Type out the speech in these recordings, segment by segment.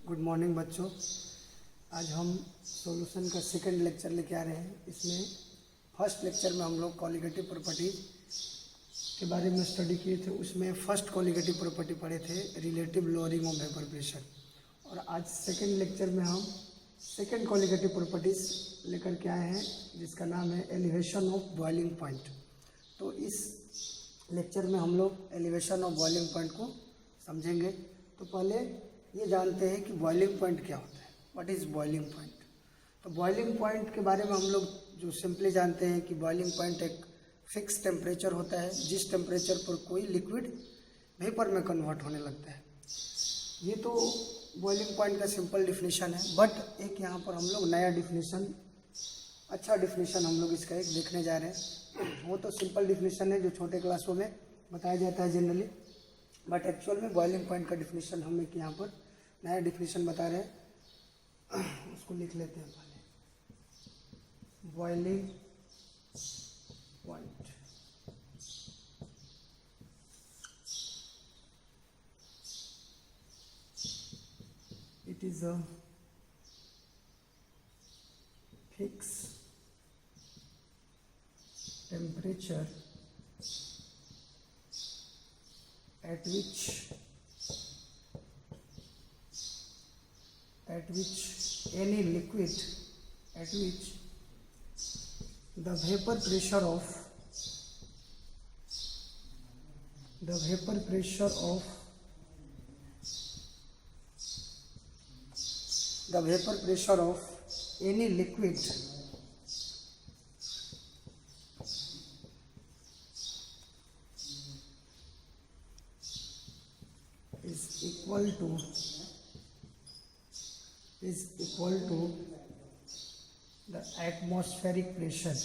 Good morning बच्चों। आज हम सॉल्यूशन का सेकंड लेक्चर लेके आ रहे हैं। इसमें फर्स्ट लेक्चर में हम लोग कॉलिगेटिव प्रॉपर्टीज के बारे में स्टडी किए थे। उसमें फर्स्ट कॉलिगेटिव प्रॉपर्टी पढ़े थे, relative lowering of vapour pressure. और आज सेकंड लेक्चर में हम सेकंड कॉलिगेटिव प्रॉपर्टीज लेकर के आए हैं, जिसका नाम है एलिवेशन ऑफ बॉइलिंग पॉइंट। तो इस लेक्चर में हम लोग एलिवेशन ऑफ बॉइलिंग पॉइंट को समझेंगे। तो पहले ये जानते हैं कि बॉइलिंग पॉइंट क्या होता है, व्हाट इज़ बॉइलिंग पॉइंट। तो बॉइलिंग पॉइंट के बारे में हम लोग जो सिंपली जानते हैं कि बॉइलिंग पॉइंट एक फिक्स टेम्परेचर होता है, जिस टेम्परेचर पर कोई लिक्विड वेपर में कन्वर्ट होने लगता है। ये तो बॉइलिंग पॉइंट का सिंपल डिफिनीशन है। बट एक यहाँ पर हम लोग नया डिफिनीशन, अच्छा डिफिनीशन हम लोग इसका एक देखने जा रहे हैं। वो तो सिंपल डिफिनीशन है जो छोटे क्लासों में बताया जाता है जनरली, बट एक्चुअल में बॉइलिंग पॉइंट का डिफिनीशन हम एक यहाँ पर नया डिफिनीशन बता रहे हैं। उसको लिख लेते हैं पहले। Boiling point it is a fix temperature at which any liquid at which the vapor pressure of any liquid is equal to the atmospheric pressure.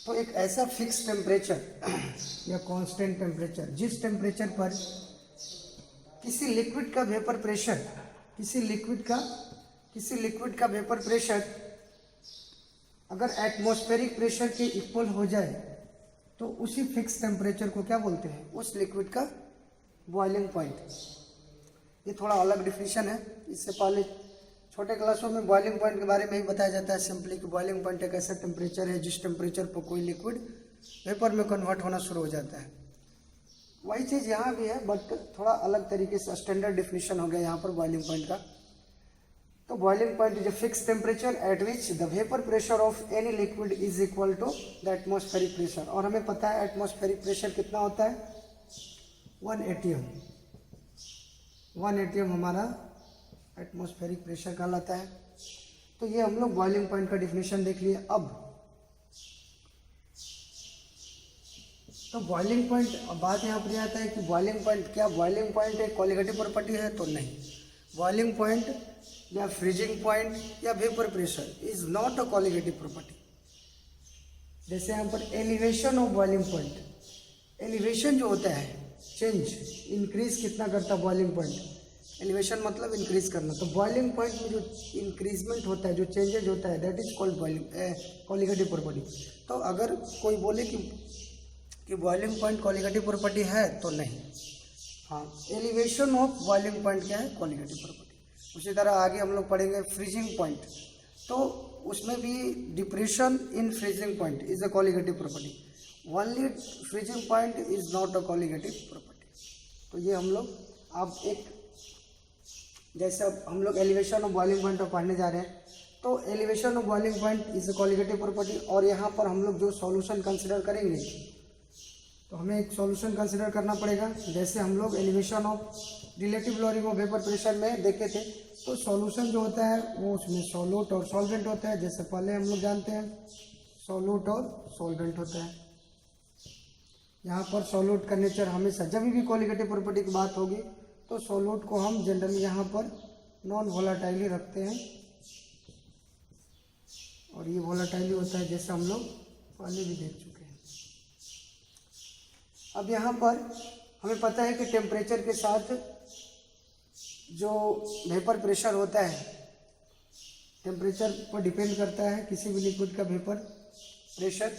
तो एक ऐसा फिक्स टेम्परेचर या कांस्टेंट टेम्परेचर, जिस टेम्परेचर पर किसी लिक्विड का vapour pressure अगर atmospheric pressure के इक्वल हो जाए तो उसी फिक्स टेम्परेचर को क्या बोलते हैं, उस लिक्विड का बॉइलिंग पॉइंट। ये थोड़ा अलग डिफिनीशन है। इससे पहले छोटे क्लासों में बॉइलिंग पॉइंट के बारे में ही बताया जाता है सिंपली कि बॉइलिंग पॉइंट एक ऐसा टेम्परेचर है जिस टेम्परेचर पर कोई लिक्विड वेपर में कन्वर्ट होना शुरू हो जाता है। वही चीज़ यहाँ भी है, बट थोड़ा अलग तरीके से स्टैंडर्ड डिफिनीशन हो गया यहाँ पर बॉइलिंग पॉइंट का। तो boiling point is a fix temperature at which the vapour pressure of any liquid is equal to the atmospheric pressure. और हमें पता है एटमॉस्फेरिक प्रेशर कितना होता है, 1 atm। 1 atm हमारा एटमॉस्फेरिक प्रेशर कहलाता है। तो ये हम लोग बॉइलिंग पॉइंट का डिफिनीशन देख लिए। अब तो बॉइलिंग पॉइंट, अब बात यहाँ पर आता है कि बॉइलिंग पॉइंट, क्या बॉइलिंग पॉइंट एक कॉलिगेटिव प्रॉपर्टी है? तो नहीं। बॉइलिंग पॉइंट या फ्रीजिंग पॉइंट या vapour pressure is not a colligative property. जैसे यहाँ पर elevation of boiling point, elevation जो होता है, चेंज, इंक्रीज कितना करता है बॉइलिंग पॉइंट, एलिवेशन मतलब इंक्रीज करना। तो बॉइलिंग पॉइंट में जो इंक्रीजमेंट होता है, जो चेंजेज होता है, that is called colligative property. तो अगर कोई बोले कि बॉइलिंग पॉइंट कॉलिगेटिव प्रॉपर्टी है, तो नहीं। हाँ, एलिवेशन ऑफ बॉइलिंग पॉइंट क्या है, कॉलिगेटिव प्रॉपर्टी। उसी तरह आगे हम लोग पढ़ेंगे फ्रीजिंग पॉइंट। तो उसमें भी depression in freezing point is a colligative property. Only freezing point is not a colligative property. तो ये हम लोग अब एक, जैसे अब हम लोग एलिवेशन ऑफ बॉइलिंग पॉइंट पर पढ़ने जा रहे हैं, तो elevation of boiling point is a colligative property. और यहाँ पर हम लोग जो सॉल्यूशन कंसिडर करेंगे, तो हमें एक सॉल्यूशन कंसिडर करना पड़ेगा। जैसे हम लोग elevation of relative lowering of vapour pressure में देखे थे, तो सॉल्यूशन जो होता है वो उसमें सॉल्यूट और सॉल्वेंट होता है। जैसे पहले हम लोग जानते हैं सॉल्यूट और सॉल्वेंट होता है। यहाँ पर सॉल्यूट का नेचर हमेशा, जब भी कॉलिगेटिव प्रॉपर्टी की बात होगी तो सॉल्यूट को हम जनरली यहाँ पर नॉन वोलाटाइल रखते हैं, और ये वोलाटाइल होता है, जैसे हम लोग पहले भी देख चुके हैं। अब यहाँ पर हमें पता है कि टेम्परेचर के साथ जो वेपर प्रेशर होता है, टेम्परेचर पर डिपेंड करता है किसी भी लिक्विड का वेपर प्रेशर।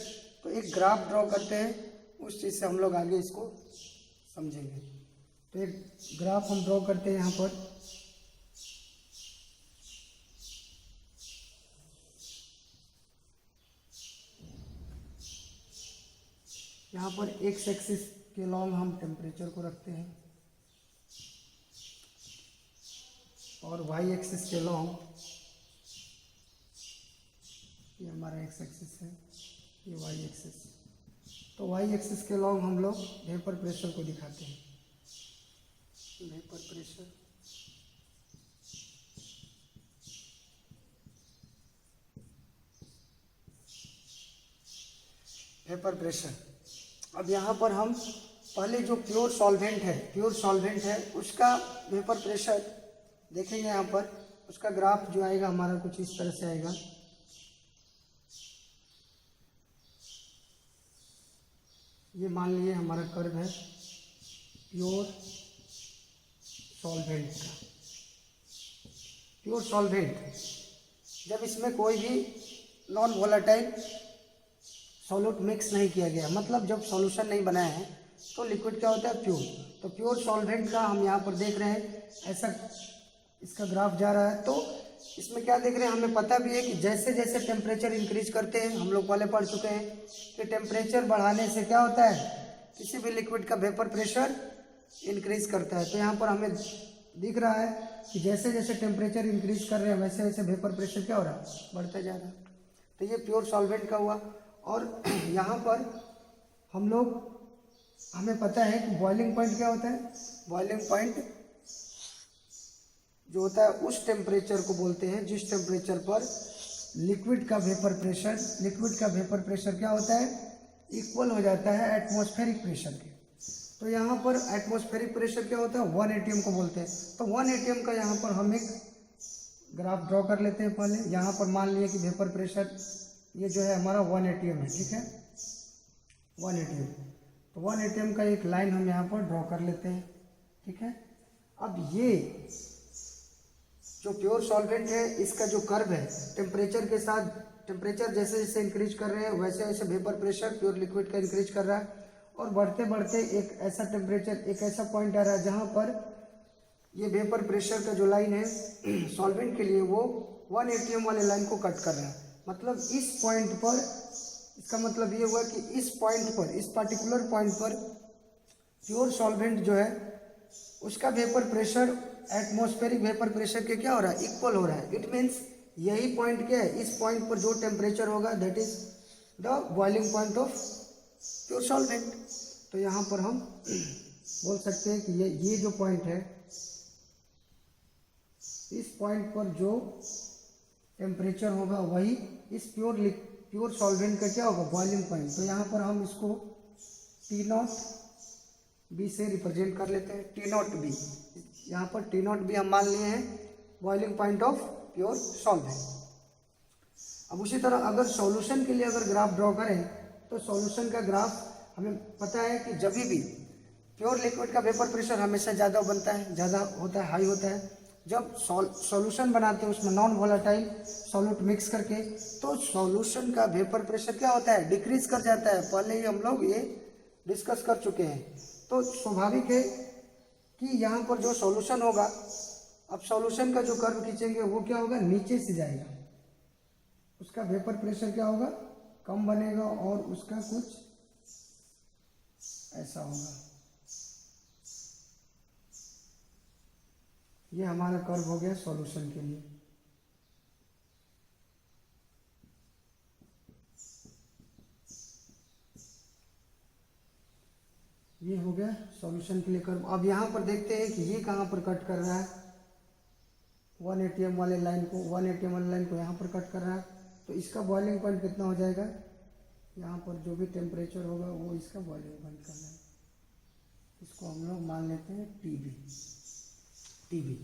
तो तो एक ग्राफ ड्रॉ करते हैं, उस चीज़ से हम लोग आगे इसको समझेंगे। तो एक ग्राफ हम ड्रॉ करते हैं यहाँ पर। यहाँ पर एक्स एक्सिस के लॉन्ग हम टेम्परेचर को रखते हैं और वाई एक्सिस के लॉन्ग, ये हमारा एक्स एक्सिस है, ये वाई एक्सिस। तो वाई एक्सिस के लॉन्ग हम लोग वेपर प्रेशर को दिखाते हैं। Vapour pressure, vapour pressure. अब यहाँ पर हम पहले जो प्योर सॉल्वेंट है उसका वेपर प्रेशर देखेंगे। यहाँ पर उसका ग्राफ जो आएगा हमारा कुछ इस तरह से आएगा। ये मान लीजिए हमारा कर्व है प्योर सॉल्वेंट का। प्योर सॉल्वेंट जब इसमें कोई भी नॉन वोलेटाइल सॉल्यूट मिक्स नहीं किया गया, मतलब जब सॉल्यूशन नहीं बनाया है तो लिक्विड क्या होता है, प्योर। तो प्योर सॉल्वेंट का हम यहाँ पर देख रहे हैं, ऐसा इसका ग्राफ जा रहा है। तो इसमें क्या देख रहे हैं, हमें पता भी है कि जैसे जैसे टेम्परेचर इंक्रीज करते हैं, हम लोग पहले पढ़ चुके हैं कि टेम्परेचर बढ़ाने से क्या होता है, किसी भी लिक्विड का वेपर प्रेशर इंक्रीज करता है। तो यहाँ पर हमें दिख रहा है कि जैसे जैसे टेम्परेचर इंक्रीज कर रहे हैं वैसे वैसे वेपर प्रेशर क्या हो रहा है, बढ़ता जा रहा है। तो ये प्योर सॉल्वेंट का हुआ। और यहाँ पर हमें पता है कि बॉइलिंग पॉइंट क्या होता है। बॉइलिंग पॉइंट जो होता है उस टेम्परेचर को बोलते हैं जिस टेम्परेचर पर लिक्विड का वेपर प्रेशर क्या होता है, इक्वल हो जाता है एटमॉस्फेरिक प्रेशर के। तो यहाँ पर एटमॉस्फेरिक प्रेशर क्या होता है, 1 atm को बोलते हैं। तो 1 atm का यहाँ पर हम एक ग्राफ ड्रॉ कर लेते हैं पहले। यहाँ पर मान लिए कि वेपर प्रेशर ये जो है हमारा 1 atm है, ठीक है, 1 atm। तो 1 atm का एक लाइन हम यहाँ पर ड्रॉ कर लेते हैं, ठीक है। अब ये जो प्योर सॉल्वेंट है इसका जो कर्व है, टेम्परेचर के साथ, टेम्परेचर जैसे जैसे इंक्रीज कर रहे हैं वैसे वैसे वेपर प्रेशर प्योर लिक्विड का इंक्रीज कर रहा है। और बढ़ते बढ़ते एक ऐसा टेम्परेचर, एक ऐसा पॉइंट आ रहा है जहाँ पर ये वेपर प्रेशर का जो लाइन है सॉल्वेंट के लिए वो 1 atm वाले लाइन को कट कर रहा है। मतलब इस पॉइंट पर, इसका मतलब ये हुआ कि इस पॉइंट पर, इस पर्टिकुलर पॉइंट पर प्योर सॉल्वेंट जो है उसका vapour pressure atmospheric vapour pressure के क्या हो रहा है, इक्वल हो रहा है। इट मीन्स यही पॉइंट क्या है, इस पॉइंट पर जो टेम्परेचर होगा that is the boiling point of pure solvent. तो यहाँ पर हम बोल सकते हैं कि ये जो पॉइंट है, इस पॉइंट पर जो टेम्परेचर होगा वही इस प्योर सॉल्वेंट का क्या होगा, बॉइलिंग पॉइंट। तो यहाँ पर हम इसको T0B से रिप्रेजेंट कर लेते हैं। T0B, यहाँ पर T0B हम मान लिए हैं boiling point of pure solvent. अब उसी तरह अगर सॉल्यूशन के लिए अगर ग्राफ ड्रॉ करें तो सॉल्यूशन का ग्राफ हमें पता है कि जब भी प्योर लिक्विड का वेपर प्रेशर हमेशा ज़्यादा बनता है, ज़्यादा होता है, हाई होता है। जब सॉल्यूशन बनाते हैं उसमें नॉन वोलेटाइल सॉल्यूट मिक्स करके, तो सॉल्यूशन का वेपर प्रेशर क्या होता है, डिक्रीज कर जाता है। पहले ही हम लोग ये डिस्कस कर चुके हैं। तो स्वाभाविक है कि यहाँ पर जो सॉल्यूशन होगा, अब सॉल्यूशन का जो कर्व खींचेंगे वो क्या होगा, नीचे से जाएगा, उसका वेपर प्रेशर क्या होगा, कम बनेगा और उसका कुछ ऐसा होगा। ये हमारा कर्व हो गया सॉल्यूशन के लिए। ये हो गया सॉल्यूशन के लिए कर्व। अब यहाँ पर देखते हैं कि ये कहाँ पर कट कर रहा है, 1 atm वाले लाइन को, 1 atm वाले लाइन को यहाँ पर कट कर रहा है। तो इसका बॉइलिंग पॉइंट कितना हो जाएगा, यहाँ पर जो भी टेम्परेचर होगा वो इसका बॉइलिंग पॉइंट करना है। इसको हम लोग मान लेते हैं TB।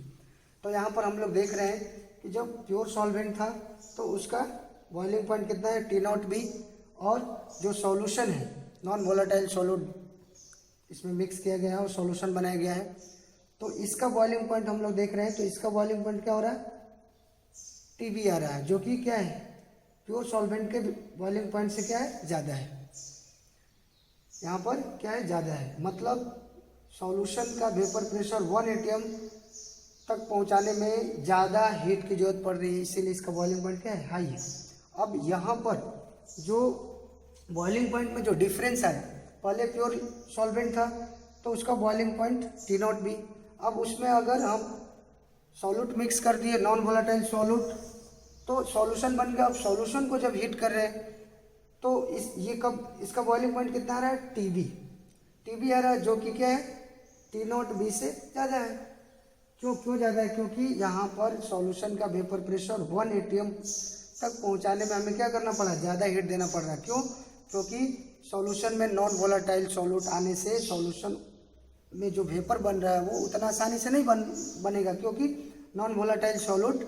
तो यहाँ पर हम लोग देख रहे हैं कि जब प्योर सॉल्वेंट था तो उसका बॉइलिंग पॉइंट कितना है, T0B। और जो सॉल्यूशन है, नॉन वोलेटाइल सॉल्यूट इसमें मिक्स किया गया है और सॉल्यूशन बनाया गया है, तो इसका बॉइलिंग पॉइंट हम लोग देख रहे हैं। तो इसका बॉइलिंग पॉइंट क्या हो रहा है, TB आ रहा है, जो कि क्या है, प्योर सॉल्वेंट के बॉइलिंग पॉइंट से क्या है, ज़्यादा है। यहाँ पर क्या है, ज़्यादा है, मतलब सॉल्यूशन का वेपर प्रेशर 1 atm तक पहुँचाने में ज़्यादा हीट की जरूरत पड़ रही है, इसीलिए इसका बॉइलिंग पॉइंट क्या है, हाई है। अब यहाँ पर जो बॉइलिंग पॉइंट में जो डिफरेंस आया, पहले प्योर सॉल्वेंट था तो उसका बॉइलिंग पॉइंट T0 भी, अब उसमें अगर हम सॉल्यूट मिक्स कर दिए, नॉन वोलेटाइल सॉल्यूट, तो सॉल्यूशन बन गया। अब सॉल्यूशन को जब हीट कर रहे हैं तो इसका बॉइलिंग पॉइंट कितना आ रहा है, टीबी आ रहा है, जो कि क्या है, T0B से ज़्यादा है। क्यों ज़्यादा है, क्योंकि यहाँ पर सॉल्यूशन का वेपर प्रेशर 1 atm तक पहुँचाने में हमें क्या करना पड़ा, ज़्यादा हीट देना पड़ रहा है। क्यों, क्योंकि सॉल्यूशन में नॉन वोलेटाइल सॉल्यूट आने से सॉल्यूशन में जो वेपर बन रहा है वो उतना आसानी से नहीं बनेगा, क्योंकि नॉन वोलेटाइल सॉल्यूट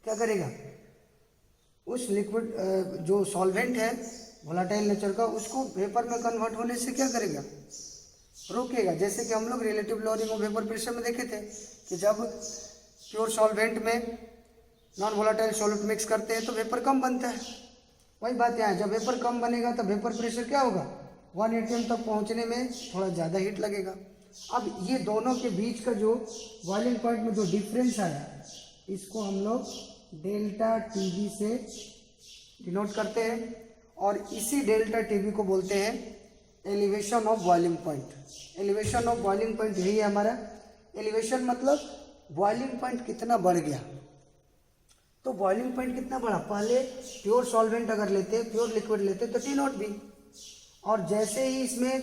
क्या करेगा, उस लिक्विड जो सॉल्वेंट है वोलेटाइल नेचर का, उसको वेपर में कन्वर्ट होने से क्या करेगा, रोकेगा। जैसे कि हम लोग relative lowering of vapour pressure में देखे थे कि जब प्योर सॉल्वेंट में नॉन वोलेटाइल सॉल्यूट मिक्स करते हैं तो वेपर कम बनता है। वही बात यहाँ है, जब वेपर कम बनेगा तो वेपर प्रेशर क्या होगा, 1 atm तक पहुँचने में थोड़ा ज़्यादा हीट लगेगा। अब ये दोनों के बीच का जो बॉइलिंग पॉइंट में जो डिफरेंस आया, इसको हम लोग डेल्टा टीबी से डिनोट करते हैं, और इसी डेल्टा टीबी को बोलते हैं elevation of boiling point. Elevation of boiling point यही है हमारा। एलिवेशन मतलब बॉइलिंग पॉइंट कितना बढ़ गया, तो बॉइलिंग पॉइंट कितना बढ़ा, पहले प्योर सॉल्वेंट अगर लेते, प्योर लिक्विड लेते तो T0 भी, और जैसे ही इसमें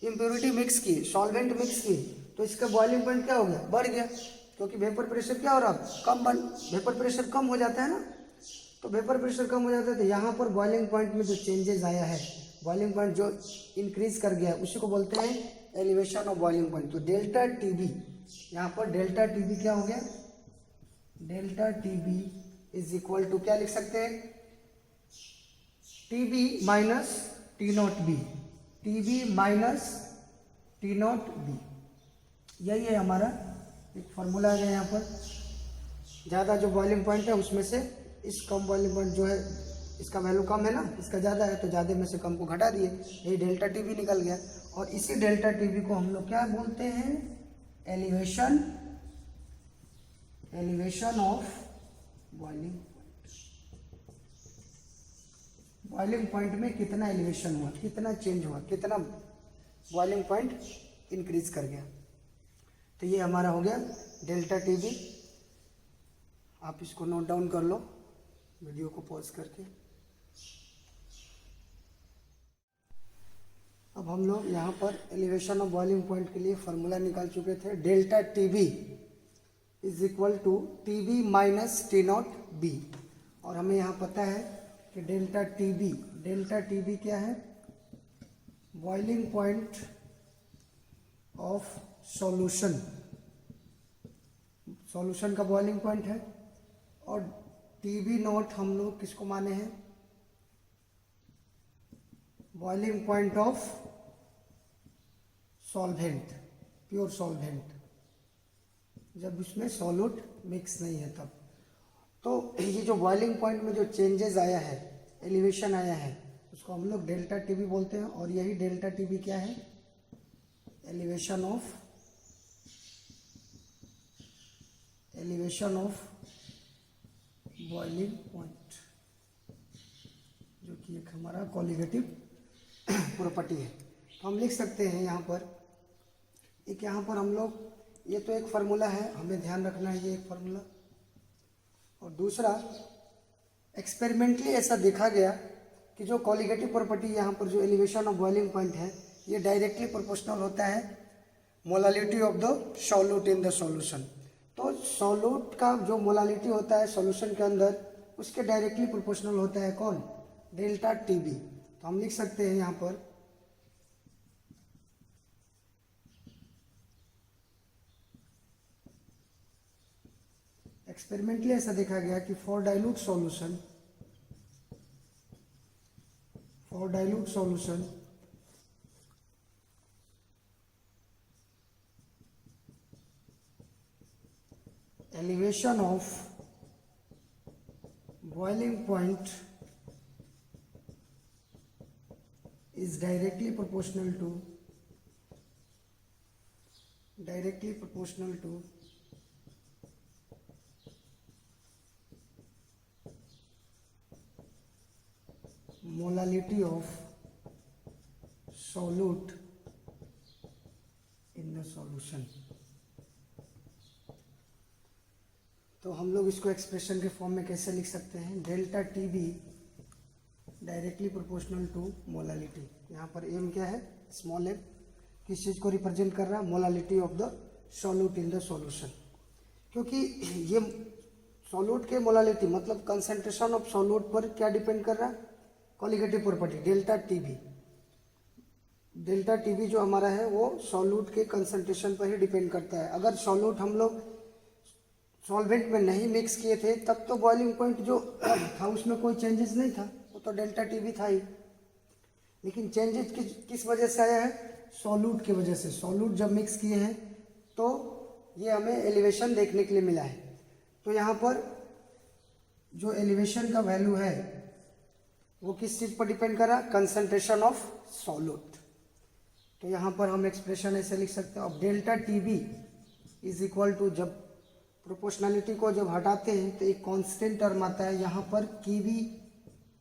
इम्प्योरिटी मिक्स की, सॉल्वेंट मिक्स की, तो इसका बॉइलिंग पॉइंट क्या हो गया, बढ़ गया, क्योंकि वेपर प्रेशर क्या हो रहा, वेपर प्रेशर कम हो जाता है ना, तो वेपर प्रेशर कम हो जाता है। तो यहाँ पर बॉइलिंग पॉइंट में जो चेंजेस आया है, बॉइलिंग पॉइंट जो इंक्रीज कर गया है, उसी को बोलते हैं एलिवेशन ऑफ बॉइलिंग पॉइंट। तो डेल्टा टीबी, यहाँ पर डेल्टा टीबी क्या हो गया, delta TB is equal to क्या लिख सकते हैं, TB minus T0B, TB minus T0B, यही है हमारा एक फॉर्मूला है। यहाँ पर ज़्यादा जो बॉइलिंग पॉइंट है उसमें से इस कम बॉइलिंग पॉइंट जो है, इसका वैल्यू कम है ना, इसका ज़्यादा है, तो ज़्यादा में से कम को घटा दिए, यही डेल्टा टीबी निकल गया। और इसी डेल्टा टीबी को हम लोग क्या बोलते हैं, elevation of boiling point. Boiling point में कितना एलिवेशन हुआ, कितना चेंज हुआ, कितना बॉइलिंग पॉइंट इंक्रीज कर गया, तो ये हमारा हो गया डेल्टा टीबी। आप इसको नोट डाउन कर लो वीडियो को पॉज करके। अब हम लोग यहाँ पर एलिवेशन ऑफ बॉइलिंग पॉइंट के लिए फार्मूला निकाल चुके थे, delta TB is equal to TB minus T0B, और हमें यहाँ पता है कि डेल्टा टीबी क्या है, बॉइलिंग पॉइंट ऑफ सॉल्यूशन का बॉइलिंग पॉइंट है, और टीबी नॉट हम लोग किसको माने हैं, boiling point of solvent, pure solvent, जब इसमें सॉल्यूट मिक्स नहीं है तब। तो ये जो बॉइलिंग पॉइंट में जो चेंजेस आया है, एलिवेशन आया है, उसको हम लोग डेल्टा टीबी बोलते हैं, और यही डेल्टा टीबी क्या है, एलिवेशन ऑफ बॉइलिंग पॉइंट, जो कि एक हमारा कोलिगेटिव प्रॉपर्टी है। तो हम लिख सकते हैं यहाँ पर, एक यहाँ पर हम लोग, ये तो एक फार्मूला है, हमें ध्यान रखना है, ये एक फार्मूला, और दूसरा एक्सपेरिमेंटली ऐसा देखा गया कि जो कोलिगेटिव प्रॉपर्टी यहाँ पर जो एलिवेशन ऑफ बॉइलिंग पॉइंट है, ये डायरेक्टली प्रोपोर्शनल होता है molality of the solute in the solution. तो सॉल्यूट का जो मोलालिटी होता है सॉल्यूशन के अंदर, उसके डायरेक्टली प्रोपोर्शनल होता है कौन, डेल्टा टीबी। तो हम लिख सकते हैं यहाँ पर एक्सपेरिमेंटली ऐसा देखा गया कि for dilute solution elevation of boiling point is directly proportional to molality of solute in the solution। तो हम लोग इसको एक्सप्रेशन के फॉर्म में कैसे लिख सकते हैं, delta T B directly proportional to molality. यहाँ पर एम क्या है, स्मॉल एम, किस चीज़ को रिप्रेजेंट कर रहा है, molality of the solute in the solution. क्योंकि ये सॉल्यूट के मोलालिटी मतलब कंसंट्रेशन ऑफ सॉल्यूट पर क्या डिपेंड कर रहा है, colligative property delta T B. Delta T B जो हमारा है वो सॉल्यूट के कंसंट्रेशन पर ही डिपेंड करता है। अगर सॉल्यूट हम लोग सॉल्वेंट में नहीं मिक्स किए थे तब तो बॉइलिंग पॉइंट जो था उसमें कोई चेंजेस नहीं था, वो तो डेल्टा टी बी था ही। लेकिन चेंजेस किस वजह से आया है, सॉल्यूट की वजह से। सॉल्यूट जब मिक्स किए हैं तो ये हमें एलिवेशन देखने के लिए मिला है। तो यहाँ पर जो एलिवेशन का वैल्यू है वो किस चीज़ पर डिपेंड कर रहा है, कंसंट्रेशन ऑफ सॉल्यूट। तो यहाँ पर हम एक्सप्रेशन ऐसे लिख सकते हैं, अब delta T B is equal to, जब प्रोपोर्शनलिटी को जब हटाते हैं तो एक कांस्टेंट टर्म आता है, यहाँ पर की बी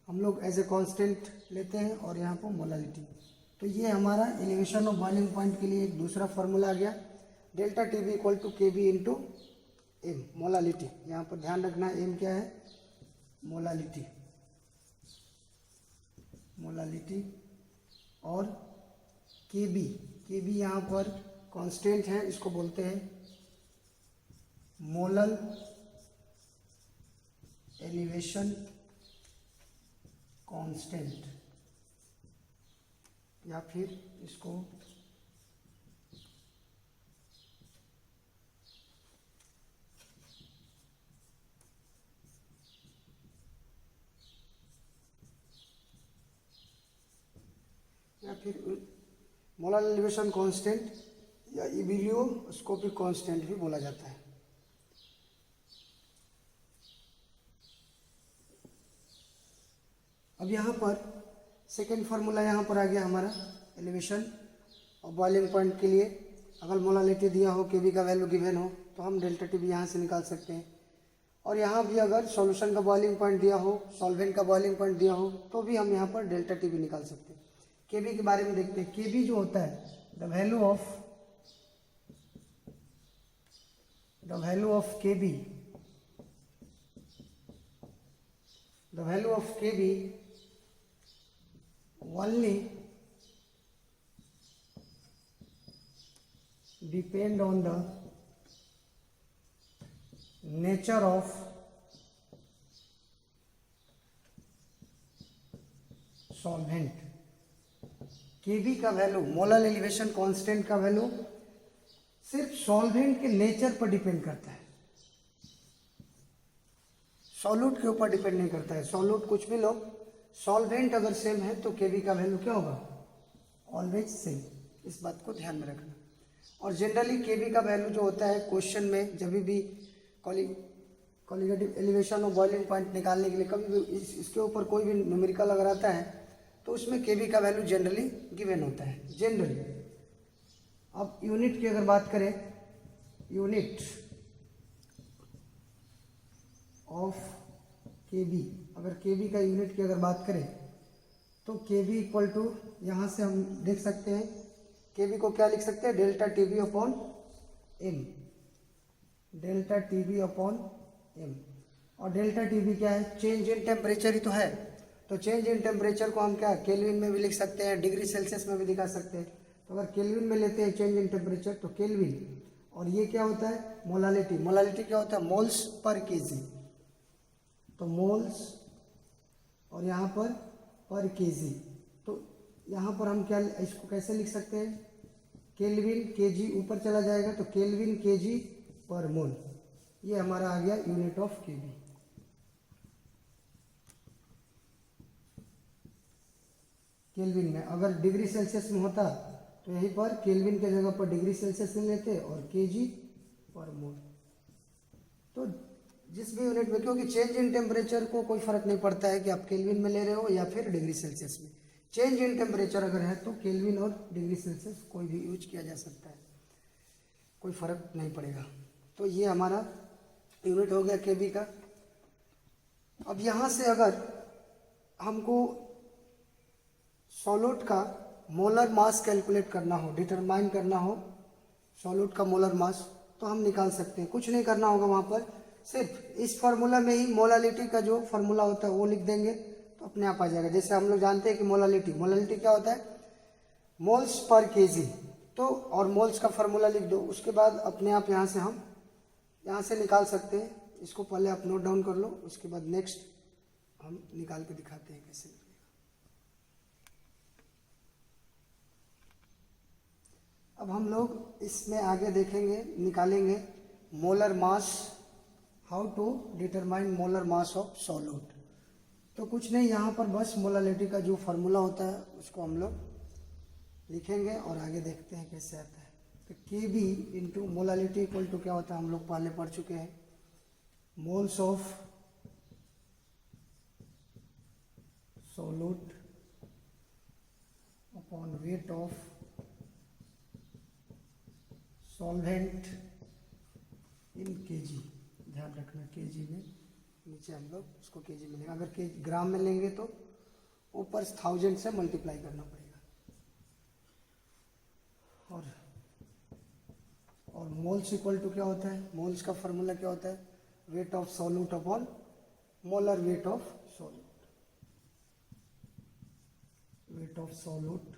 हम लोग एज ए कांस्टेंट लेते हैं और यहाँ पर मोलालिटी। तो ये हमारा एलिवेशन ऑफ बॉइलिंग पॉइंट के लिए एक दूसरा फार्मूला आ गया, delta T B equal to K B into M, molality. यहाँ पर ध्यान रखना एम क्या है, मोलालिटी, और के बी यहाँ पर कांस्टेंट है, इसको बोलते हैं मोलल एलिवेशन कांस्टेंट, या फिर इसको मोलल एलिवेशन कांस्टेंट या इबिलियोस्कोपिक कांस्टेंट भी बोला जाता है। अब यहाँ पर सेकेंड फार्मूला यहाँ पर आ गया हमारा एलिवेशन और बॉइलिंग पॉइंट के लिए। अगर मोलालिटी दिया हो, के बी का वैल्यू गिवन हो, तो हम डेल्टा टी बी यहाँ से निकाल सकते हैं। और यहाँ भी अगर सॉल्यूशन का बॉइलिंग पॉइंट दिया हो, सॉल्वेंट का बॉइलिंग पॉइंट दिया हो, तो भी हम यहाँ पर डेल्टा टी बी निकाल सकते हैं। के बी के बारे में देखते हैं। के बी जो होता है the value of K B, the value of K B only depend on the nature of solvent। Kb का वैल्यू, मोलल एलिवेशन कांस्टेंट का वैल्यू सिर्फ सॉल्वेंट के नेचर पर डिपेंड करता है, सॉल्यूट के ऊपर डिपेंड नहीं करता है। सॉल्यूट कुछ भी लो, सॉल्वेंट अगर सेम है तो के बी का वैल्यू क्या होगा, ऑलवेज सेम। इस बात को ध्यान में रखना। और जनरली के बी का वैल्यू जो होता है क्वेश्चन में, जब भी कॉलिगेटिव एलिवेशन और बॉइलिंग पॉइंट निकालने के लिए कभी भी इसके ऊपर कोई भी न्यूमेरिकल अगर आता है तो उसमें के बी का वैल्यू जनरली गिवन होता है, जनरली। अब यूनिट की अगर बात करें, यूनिट ऑफ के बी, अगर के बी का यूनिट की अगर बात करें तो के बी इक्वल टू, यहाँ से हम देख सकते हैं के बी को क्या लिख सकते हैं, delta T B upon M, delta T B upon M. और डेल्टा टी बी क्या है, चेंज इन टेम्परेचर ही तो है। तो चेंज इन टेम्परेचर को हम क्या केल्विन में भी लिख सकते हैं, डिग्री सेल्सियस में भी दिखा सकते हैं। तो अगर केल्विन में लेते हैं चेंज इन टेम्परेचर तो केल्विन, और ये क्या होता है, मोलालिटी। मोलालिटी क्या होता है, मोल्स पर केजी। तो मोल्स और यहाँ पर केजी। तो यहाँ पर हम क्या इसको कैसे लिख सकते हैं, केल्विन केजी ऊपर चला जाएगा तो केल्विन केजी पर मोल। ये हमारा आ गया यूनिट ऑफ केबी। केल्विन में अगर डिग्री सेल्सियस में होता तो यहीं पर केल्विन के जगह पर डिग्री सेल्सियस ले लेते और केजी पर मोल। तो जिस भी यूनिट में, क्योंकि चेंज इन टेम्परेचर को कोई फर्क नहीं पड़ता है कि आप केल्विन में ले रहे हो या फिर डिग्री सेल्सियस में। चेंज इन टेम्परेचर अगर है तो केल्विन और डिग्री सेल्सियस कोई भी यूज किया जा सकता है, कोई फर्क नहीं पड़ेगा। तो ये हमारा यूनिट हो गया केबी का। अब यहाँ से अगर हमको सॉल्यूट का मोलर मास कैलकुलेट करना हो, डिटरमाइन करना हो सॉल्यूट का मोलर मास, तो हम निकाल सकते हैं। कुछ नहीं करना होगा, वहाँ पर सिर्फ इस फार्मूला में ही मोलालिटी का जो फार्मूला होता है वो लिख देंगे तो अपने आप आ जाएगा। जैसे हम लोग जानते हैं कि मोलालिटी क्या होता है, मोल्स पर केजी। तो और मोल्स का फार्मूला लिख दो, उसके बाद अपने आप यहाँ से हम यहाँ से निकाल सकते हैं। इसको पहले आप नोट डाउन कर लो, उसके बाद नेक्स्ट हम निकाल के दिखाते हैं कैसे निकलेगा। अब हम लोग इसमें आगे देखेंगे, निकालेंगे molar mass, how to determine molar mass of solute. तो कुछ नहीं, यहाँ पर बस मोलालिटी का जो फार्मूला होता है उसको हम लोग लिखेंगे और आगे देखते हैं कैसे आता है। तो K B into molality equal to क्या होता है, हम लोग पहले पढ़ चुके हैं, moles of solute upon weight of solvent in KG. ध्यान रखना केजी में, नीचे हम लोग उसको केजी में लेंगे। अगर के ग्राम में लेंगे तो ऊपर 1000 से मल्टीप्लाई करना पड़ेगा। और मोल्स इक्वल टू क्या होता है, मोल्स का फार्मूला क्या होता है, weight of solute upon molar weight of solute. Wait of solute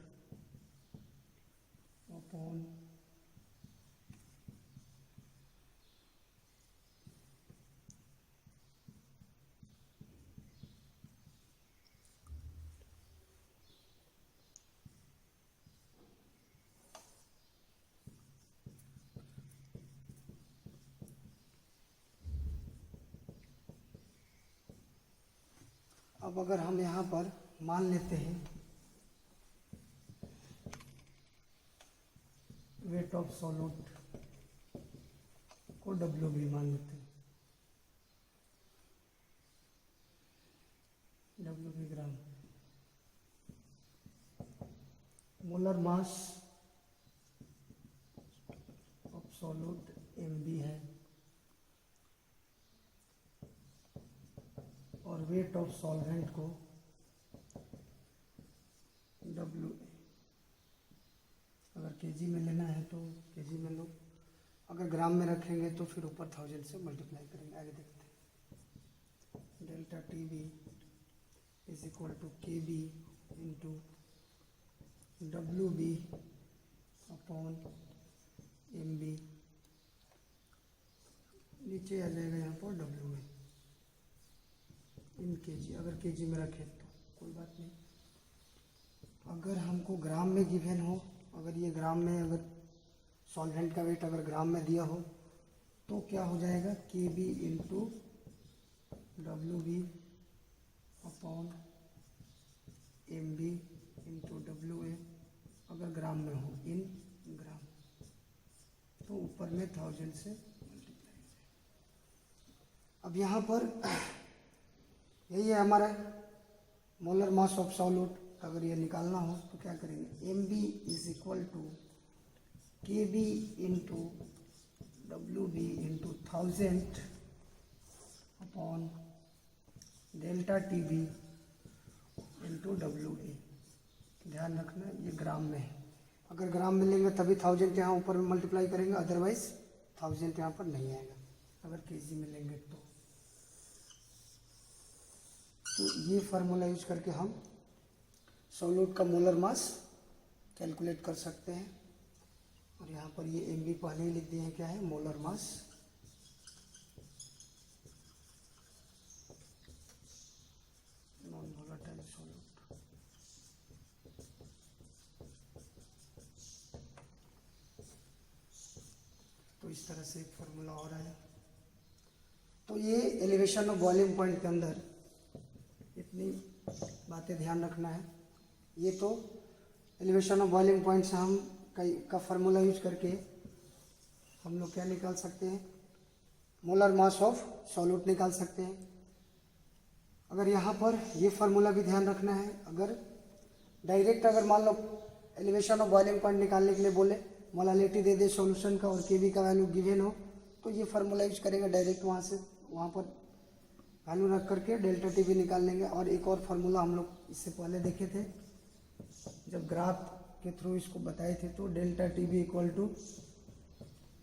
upon अब अगर हम यहाँ पर मान लेते हैं वेट ऑफ सॉल्यूट को WB मान लेते हैं, WB gram. Molar mass of solute MB है और वेट ऑफ सॉल्वेंट को WA। अगर केजी में लेना है तो केजी में लो, अगर ग्राम में रखेंगे तो फिर ऊपर 1000 से मल्टीप्लाई करेंगे। आगे देखते हैं, delta TB is equal to KB into WB upon MB। नीचे आ जाएगा यहाँ पर WA इन केजी। अगर केजी में रखें तो कोई बात नहीं। अगर हमको ग्राम में गिवन हो, अगर ये ग्राम में, अगर सॉल्वेंट का वेट अगर ग्राम में दिया हो तो क्या हो जाएगा, KB into WB upon MB into WA। अगर ग्राम में हो, इन ग्राम, तो ऊपर में 1000 से मल्टीप्लाई। अब यहाँ पर यही है हमारा मोलर मास ऑफ सॉल्यूट। अगर ये निकालना हो तो क्या करेंगे, MB is equal to KB into WB into 1000 upon delta TB into WA। ध्यान रखना ये ग्राम में है, अगर ग्राम में लेंगे तभी 1000 यहाँ ऊपर में मल्टीप्लाई करेंगे, अदरवाइज 1000 यहाँ पर नहीं आएगा अगर केजी में लेंगे तो। ये फार्मूला यूज करके हम सॉल्यूट का मोलर मास कैलकुलेट कर सकते हैं। और यहाँ पर ये MB पहले ही लिख दिए हैं, क्या है, molar mass. Non volatile solute. तो इस तरह से एक फार्मूला हो रहा है। तो ये एलिवेशन ऑफ बॉइलिंग पॉइंट के अंदर इतनी बातें ध्यान रखना है। ये तो एलिवेशन ऑफ बॉइलिंग पॉइंट से हम का फार्मूला यूज करके हम लोग क्या निकाल सकते हैं, मोलर मास ऑफ सॉल्यूट निकाल सकते हैं। अगर यहाँ पर ये फार्मूला भी ध्यान रखना है, अगर डायरेक्ट अगर मान लो एलिवेशन ऑफ बॉइलिंग पॉइंट निकालने के लिए बोले, मोलालिटी दे दे सॉल्यूशन का और केवी का वैल्यू गिवन हो, तो ये फार्मूला यूज करेंगे डायरेक्ट, वहाँ से वहाँ पर वैल्यू रख करके डेल्टा टी भी निकाल लेंगे। और एक और फार्मूला हम लोग इससे पहले देखे थे जब ग्राफ के थ्रू इसको बताए थे, तो delta T B equal to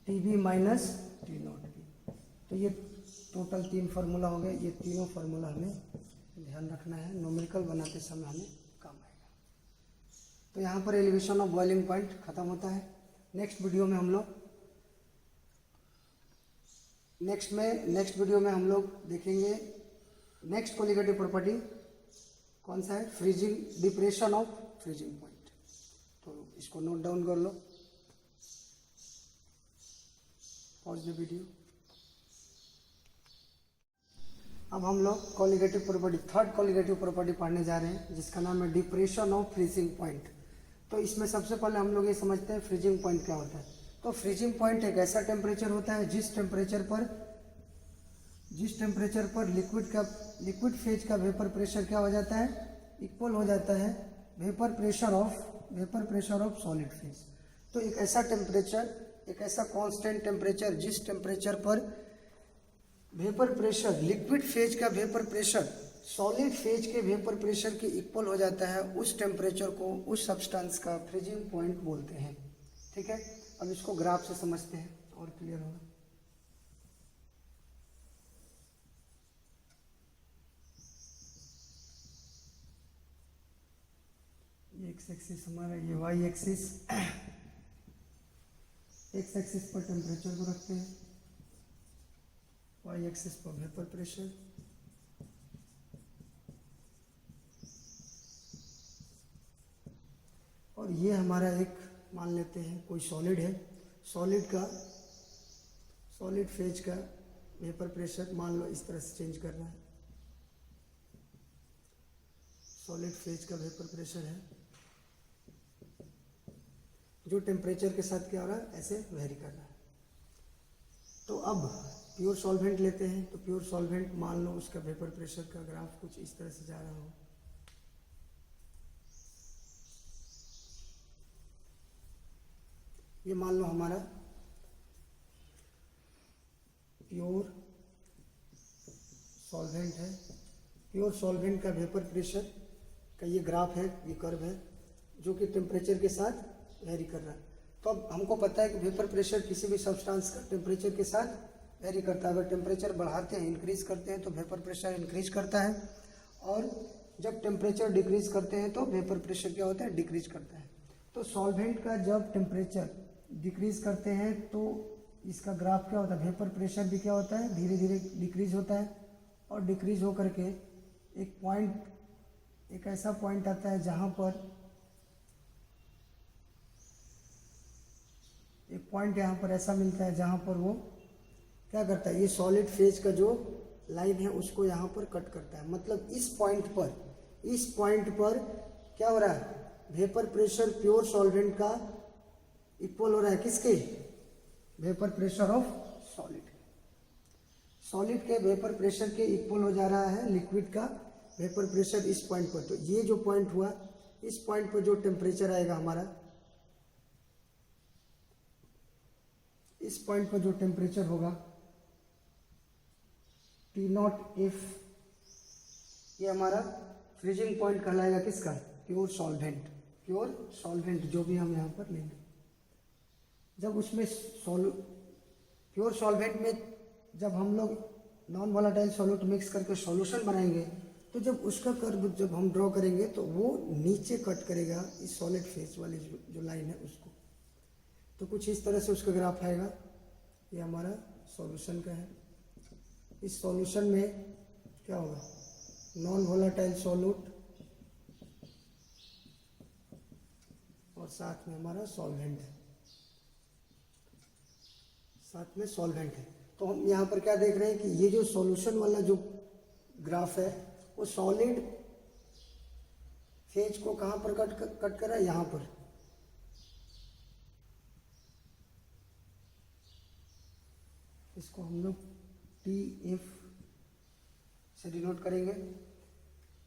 T B minus T not B. तो ये टोटल 3 फार्मूला हो गए। ये तीनों फार्मूला हमें ध्यान रखना है, न्यूमेरिकल बनाते समय हमें काम आएगा। तो यहाँ पर एलिवेशन ऑफ बॉइलिंग पॉइंट खत्म होता है। नेक्स्ट वीडियो में हम लोग देखेंगे नेक्स्ट कोलिगेटिव प्रॉपर्टी कौन सा है, freezing, depression of freezing point. तो इसको नोट डाउन कर लो, पॉज द वीडियो। अब हम लोग colligative property, third colligative property पढ़ने जा रहे हैं, जिसका नाम है डिप्रेशन ऑफ फ्रीजिंग पॉइंट। तो इसमें सबसे पहले हम लोग ये समझते हैं फ्रीजिंग पॉइंट क्या होता है। तो फ्रीजिंग पॉइंट एक ऐसा टेम्परेचर होता है जिस टेम्परेचर पर लिक्विड फेज का वेपर प्रेशर क्या हो जाता है, इक्वल हो जाता है vapour pressure of solid phase. तो एक ऐसा कांस्टेंट टेम्परेचर जिस टेम्परेचर पर वेपर प्रेशर, लिक्विड फेज का वेपर प्रेशर सॉलिड फेज के वेपर प्रेशर के इक्वल हो जाता है, उस टेम्परेचर को, उस सब्सटेंस का फ्रीजिंग पॉइंट बोलते हैं। ठीक है, अब इसको ग्राफ से समझते हैं और क्लियर होगा। ये एक्स एक्सिस हमारा, ये वाई एक्सिस, एक्स एक्सिस पर टेम्परेचर को रखते हैं, वाई एक्सिस पर वेपर प्रेशर। और ये हमारा एक मान लेते हैं कोई सॉलिड है, सॉलिड फेज का वेपर प्रेशर मान लो इस तरह से चेंज करना है। सॉलिड फेज का वेपर प्रेशर है जो टेम्परेचर के साथ क्या हो रहा है, ऐसे वेरी कर रहा है। तो अब प्योर सॉल्वेंट लेते हैं, तो प्योर सॉल्वेंट मान लो उसका वेपर प्रेशर का ग्राफ कुछ इस तरह से जा रहा हो। ये मान लो हमारा प्योर सॉल्वेंट है, प्योर सॉल्वेंट का वेपर प्रेशर का ये ग्राफ है, ये कर्व है जो कि टेम्परेचर के साथ वेरी कर रहा है। तो अब हमको पता है कि वेपर प्रेशर किसी भी सब्सटेंस का टेम्परेचर के साथ वेरी करता है। अगर टेम्परेचर बढ़ाते हैं, इंक्रीज करते हैं, तो वेपर प्रेशर इंक्रीज करता है, और जब टेम्परेचर डिक्रीज करते हैं तो वेपर प्रेशर क्या होता है, डिक्रीज करता है। तो सॉल्वेंट का जब टेम्परेचर डिक्रीज करते हैं तो इसका ग्राफ क्या होता है, वेपर प्रेशर भी क्या होता है, धीरे धीरे डिक्रीज होता है, और डिक्रीज होकर के एक ऐसा पॉइंट आता है जहाँ पर एक पॉइंट यहाँ पर ऐसा मिलता है जहाँ पर वो क्या करता है, ये सॉलिड फेज का जो लाइन है उसको यहाँ पर कट करता है। मतलब इस पॉइंट पर क्या हो रहा है, वेपर प्रेशर प्योर सॉल्वेंट का इक्वल हो रहा है किसके, वेपर प्रेशर ऑफ सॉलिड के वेपर प्रेशर के इक्वल हो जा रहा है लिक्विड का वेपर प्रेशर इस पॉइंट पर। तो ये जो पॉइंट हुआ, इस पॉइंट पर जो टेम्परेचर आएगा हमारा, इस पॉइंट पर जो टेम्परेचर होगा T0F, ये हमारा फ्रीजिंग पॉइंट कहलाएगा किसका, प्योर सॉल्वेंट जो भी हम यहाँ पर लेंगे। जब उसमें प्योर सॉल्वेंट में जब हम लोग नॉन वोलेटाइल सॉल्यूट मिक्स करके सॉल्यूशन बनाएंगे, तो जब उसका कर्व जब हम ड्रॉ करेंगे तो वो नीचे कट करेगा इस सॉलिड फेज वाली जो लाइन है उसको। तो कुछ इस तरह से उसका ग्राफ आएगा। ये हमारा सॉल्यूशन का है। इस सॉल्यूशन में क्या होगा, नॉन वोलेटाइल सॉल्यूट और साथ में हमारा सॉल्वेंट है, साथ में सॉल्वेंट है। तो हम यहाँ पर क्या देख रहे हैं कि ये जो सॉल्यूशन वाला जो ग्राफ है वो सॉलिड फेज को कहाँ पर कट कर रहा है, यहाँ पर। इसको हम लोग TF से डिनोट करेंगे।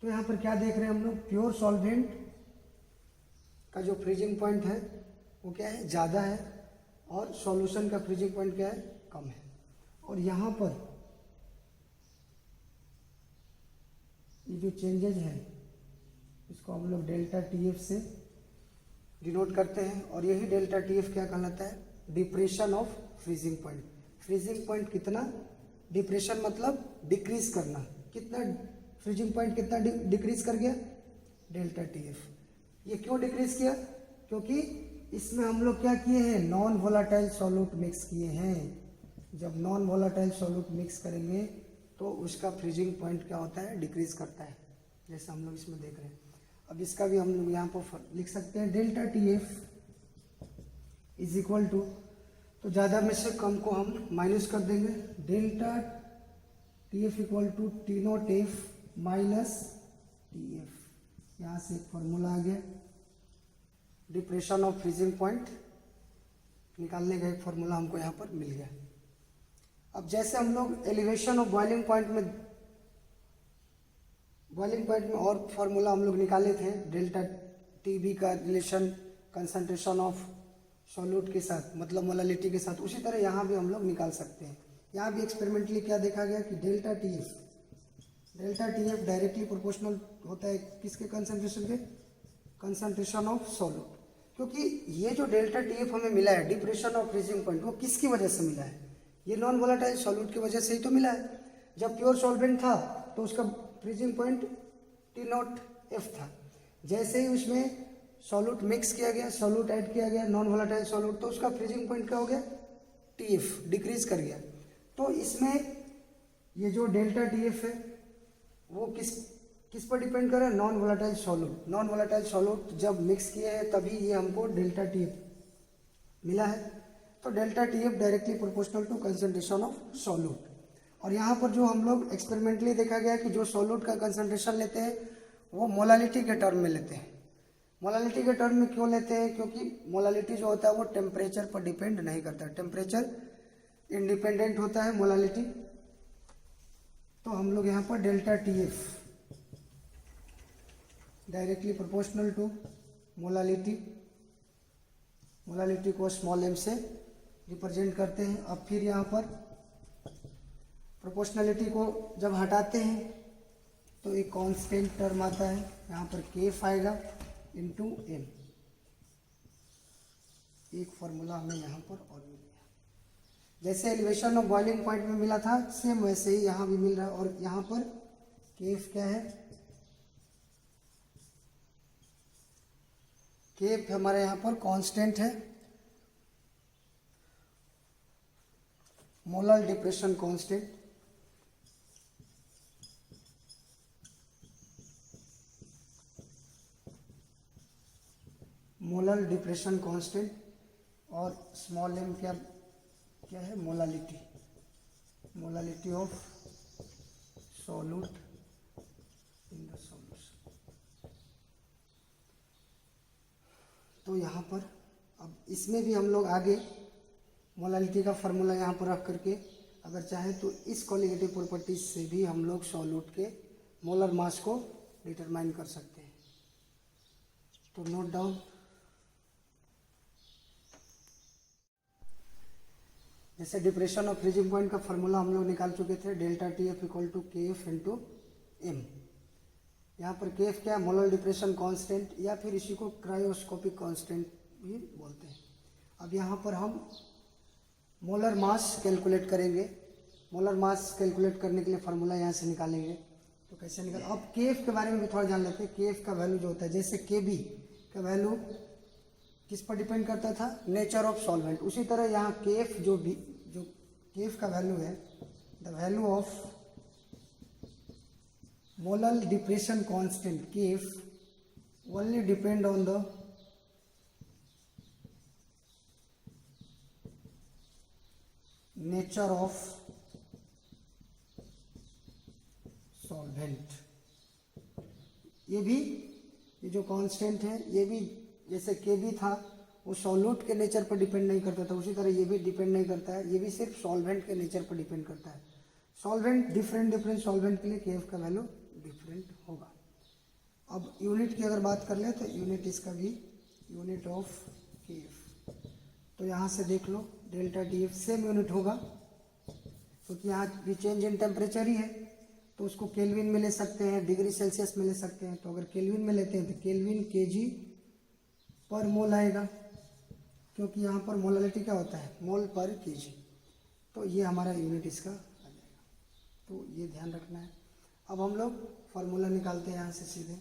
तो यहाँ पर क्या देख रहे हैं हम लोग, प्योर सॉल्वेंट का जो फ्रीजिंग पॉइंट है वो क्या है, ज़्यादा है, और सॉल्यूशन का फ्रीजिंग पॉइंट क्या है, कम है। और यहाँ पर ये जो चेंजेज है इसको हम लोग डेल्टा TF से डिनोट करते हैं, और यही डेल्टा TF क्या कहलाता है, depression of freezing point. Freezing point कितना, डिप्रेशन मतलब डिक्रीज करना, कितना फ्रीजिंग पॉइंट कितना डिक्रीज कर गया, डेल्टा TF। ये क्यों डिक्रीज किया, क्योंकि इसमें हम लोग क्या किए हैं, नॉन वोलाटाइल सॉल्यूट मिक्स किए हैं। जब नॉन वोलाटाइल सॉल्यूट मिक्स करेंगे तो उसका फ्रीजिंग पॉइंट क्या होता है, डिक्रीज करता है, जैसे हम लोग इसमें देख रहे हैं। अब इसका भी हम लोग यहाँ पर लिख सकते हैं, delta TF is equal to, तो ज़्यादा में से कम को हम माइनस कर देंगे, delta TF equal to T0F minus TF। यहाँ से एक फॉर्मूला आ गया, डिप्रेशन ऑफ फ्रीजिंग पॉइंट निकालने का एक फॉर्मूला हमको यहाँ पर मिल गया। अब जैसे हम लोग एलिवेशन ऑफ बॉइलिंग पॉइंट में और फॉर्मूला हम लोग निकाले थे, डेल्टा TB का रिलेशन कंसंट्रेशन ऑफ सॉल्यूट के साथ, मतलब मोलालिटी के साथ, उसी तरह यहाँ भी हम लोग निकाल सकते हैं। यहाँ भी एक्सपेरिमेंटली क्या देखा गया कि डेल्टा TF डायरेक्टली प्रोपोर्शनल होता है किसके, कंसंट्रेशन के, कंसंट्रेशन ऑफ सॉल्यूट। क्योंकि ये जो डेल्टा TF हमें मिला है, डिप्रेशन ऑफ फ्रीजिंग पॉइंट, वो किसकी वजह से मिला है, ये नॉन वोलाटाइल सॉल्यूट की वजह से ही तो मिला है। जब प्योर सॉल्वेंट था तो उसका फ्रीजिंग पॉइंट T0F था। जैसे ही उसमें सॉल्यूट मिक्स किया गया, सॉल्यूट ऐड किया गया, नॉन वोलाटाइल सॉल्यूट, तो उसका फ्रीजिंग पॉइंट क्या हो गया, TF डिक्रीज कर गया। तो इसमें ये जो डेल्टा TF है वो किस पर डिपेंड कर रहा है, non volatile solute. Non volatile solute जब मिक्स किए हैं तभी ये हमको डेल्टा TF मिला है। तो delta TF directly proportional to concentration of solute. और यहाँ पर जो हम लोग एक्सपेरिमेंटली देखा गया कि जो सॉल्यूट का कंसंट्रेशन लेते हैं वो मोलालिटी के टर्म में लेते हैं। मोलालिटी के टर्म में क्यों लेते हैं, क्योंकि मोलालिटी जो होता है वो टेम्परेचर पर डिपेंड नहीं करता है, टेम्परेचर इंडिपेंडेंट होता है मोलालिटी। तो हम लोग यहाँ पर delta TF directly proportional to molality को स्मॉल m से रिप्रेजेंट करते हैं। अब फिर यहाँ पर प्रोपोर्शनलिटी को जब हटाते हैं तो एक कांस्टेंट टर्म आता है, यहाँ पर KF आएगा इंटू m। एक फॉर्मूला हमें यहाँ पर और मिल गया। जैसे एलिवेशन ऑफ बॉइलिंग पॉइंट में मिला था सेम वैसे ही यहाँ भी मिल रहा है। और यहाँ पर KF क्या है, KF हमारे यहाँ पर कांस्टेंट है, molar depression constant. Molar depression constant और स्मॉल m क्या है, molality of solute in the solution. तो यहाँ पर अब इसमें भी हम लोग आगे मोलालिटी का फार्मूला यहाँ पर रख करके अगर चाहे तो इस क्वालिटेटिव प्रॉपर्टीज से भी हम लोग सॉल्यूट के मोलर मास को डिटरमाइन कर सकते हैं। तो नोट डाउन, जैसे डिप्रेशन ऑफ फ्रीजिंग पॉइंट का फार्मूला हम लोग निकाल चुके थे, delta TF equal to KF into m। यहाँ पर KF क्या है, मोलर डिप्रेशन कांस्टेंट, या फिर इसी को क्रायोस्कोपिक कांस्टेंट भी बोलते हैं। अब यहाँ पर हम मोलर मास कैलकुलेट करेंगे। मोलर मास कैलकुलेट करने के लिए फार्मूला यहाँ से निकालेंगे। तो कैसे निकाल, अब KF के बारे में भी थोड़ा जान लेते हैं। KF का वैल्यू जो होता है, जैसे KB का वैल्यू किस पर डिपेंड करता था, नेचर ऑफ सॉल्वेंट, उसी तरह यहाँ KF जो KF का वैल्यू है, the value of molar depression constant KF only depend on the nature of solvent. ये जो कांस्टेंट है, ये भी जैसे KB था वो सॉल्यूट के नेचर पर डिपेंड नहीं करता था, उसी तरह ये भी डिपेंड नहीं करता है, ये भी सिर्फ सॉल्वेंट के नेचर पर डिपेंड करता है। सॉल्वेंट डिफरेंट सॉल्वेंट के लिए के एफ का वैल्यू डिफरेंट होगा। अब यूनिट की अगर बात कर ले तो यूनिट इसका भी यूनिट ऑफ के एफ, तो यहाँ से देख लो delta T F same unit होगा, क्योंकि यहाँ भी चेंज इन टेम्परेचर ही है, तो उसको केल्विन में ले सकते हैं, डिग्री सेल्सियस में ले सकते हैं। तो अगर केल्विन में लेते हैं तो केल्विन केजी पर मोल आएगा, क्योंकि यहाँ पर मोलालिटी क्या होता है, मोल पर केजी। तो ये हमारा यूनिट इसका आ जाएगा, तो ये ध्यान रखना है। अब हम लोग फार्मूला निकालते हैं यहाँ से सीधे,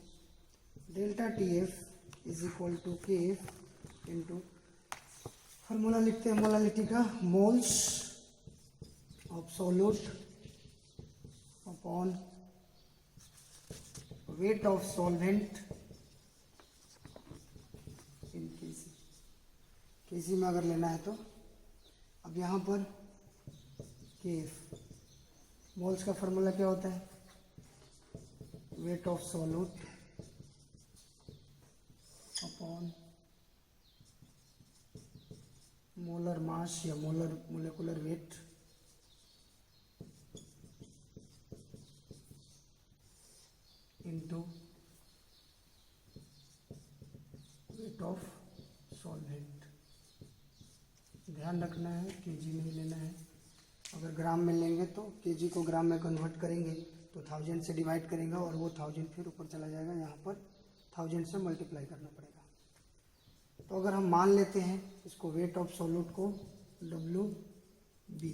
delta T F is equal to K F into, formula लिखते हैं मोलालिटी का, moles of solute upon weight of solvent in KG. KG में अगर लेना है तो अब यहाँ पर के एफ, मोल्स का फार्मूला क्या होता है, weight of solute upon molar mass या molar molecular weight into weight of solvent. ध्यान रखना है केजी में ही लेना है, अगर ग्राम में लेंगे तो केजी को ग्राम में कन्वर्ट करेंगे तो 1000 से डिवाइड करेंगे और वो 1000 फिर ऊपर चला जाएगा, यहाँ पर 1000 से मल्टीप्लाई करना पड़ेगा। तो अगर हम मान लेते हैं इसको वेट ऑफ सॉल्यूट को WB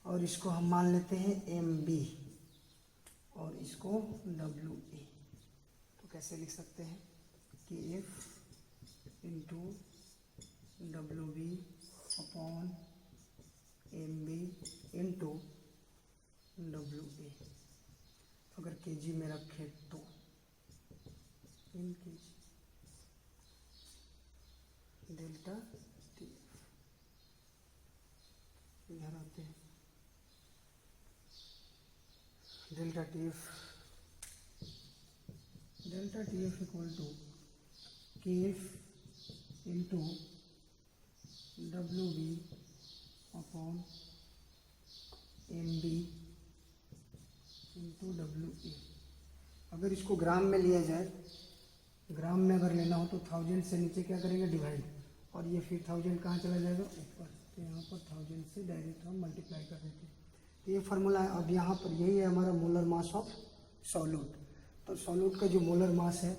और इसको हम मान लेते हैं MB और इसको WA, तो कैसे लिख सकते हैं, KF into WB upon MB into WA। अगर केजी में रखें तो in KG delta T F, इधर आते हैं delta T F equal to K F into WB upon MB into WA। अगर इसको ग्राम में लिया जाए, ग्राम में अगर लेना हो तो 1000 से नीचे क्या करेंगे, डिवाइड, और ये फिर 1000 कहाँ चला जाएगा, ऊपर, तो यहाँ पर 1000 से डायरेक्ट हम मल्टीप्लाई कर देते हैं। तो ये फार्मूला है। अब यहाँ पर यही है हमारा मोलर मास ऑफ सॉल्यूट। तो सॉल्यूट का जो मोलर मास है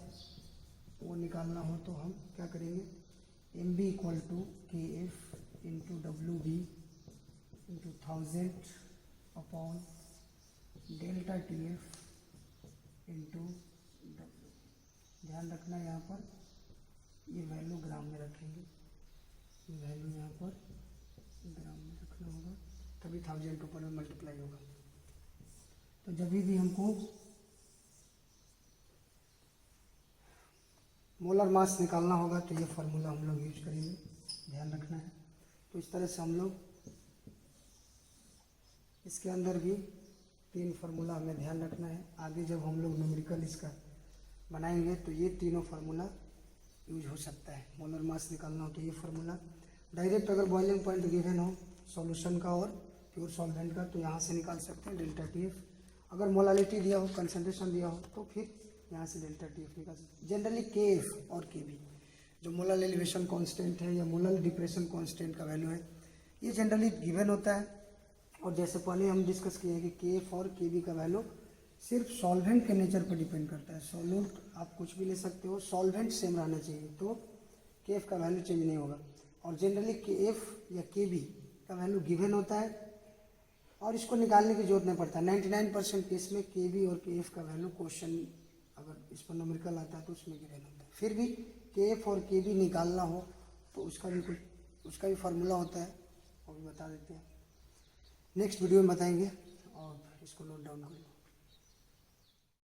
वो निकालना हो तो हम क्या करेंगे, MB equal to K F into WB into 1000 upon delta T F into W। ध्यान रखना यहाँ पर ये वैल्यू ग्राम में रखेंगे, ये वैल्यू यहाँ पर ग्राम में रखना होगा, तभी 1000 ऊपर में मल्टीप्लाई होगा। तो जब भी हमको मोलर मास निकालना होगा तो ये फार्मूला हम लोग यूज करेंगे, ध्यान रखना है। तो इस तरह से हम लोग इसके अंदर भी 3 फार्मूला हमें ध्यान रखना है। आगे जब हम लोग न्यूमेरिकल इसका बनाएंगे तो ये तीनों फार्मूला यूज हो सकता है। मोलर मास निकालना हो तो ये फार्मूला, डायरेक्ट अगर बॉइलिंग पॉइंट गिवन हो सॉल्यूशन का और प्योर सॉल्वेंट का तो यहाँ से निकाल सकते हैं डेल्टा टी एफ। अगर मोलालिटी दिया हो, कंसंट्रेशन दिया हो तो फिर यहाँ से डेल्टा टी एफ निकाल सकते हैं। जनरली के एफ और के बी जो मोलर एलिवेशन कांस्टेंट है या मोलर डिप्रेशन कांस्टेंट का वैल्यू है, ये जनरली गिवन होता है। और जैसे पहले हम डिस्कस किए कि के एफ और के बी का वैल्यू सिर्फ सॉल्वेंट के नेचर पर डिपेंड करता है। सॉल्यूट आप कुछ भी ले सकते हो, सॉल्वेंट सेम रहना चाहिए तो के एफ का वैल्यू चेंज नहीं होगा। और जनरली के एफ या के बी का वैल्यू गिवन होता है और इसको निकालने की जरूरत नहीं पड़ता। 99% केस में के बी और के एफ का वैल्यू क्वेश्चन अगर इस पर न्यूमेरिकल आता है तो उसमें गिवन होता है। फिर भी के एफ और के बी निकालना हो तो उसका भी फार्मूला होता है, वो भी बता देते हैं, नेक्स्ट वीडियो में बताएंगे और इसको नोट डाउन कर लो।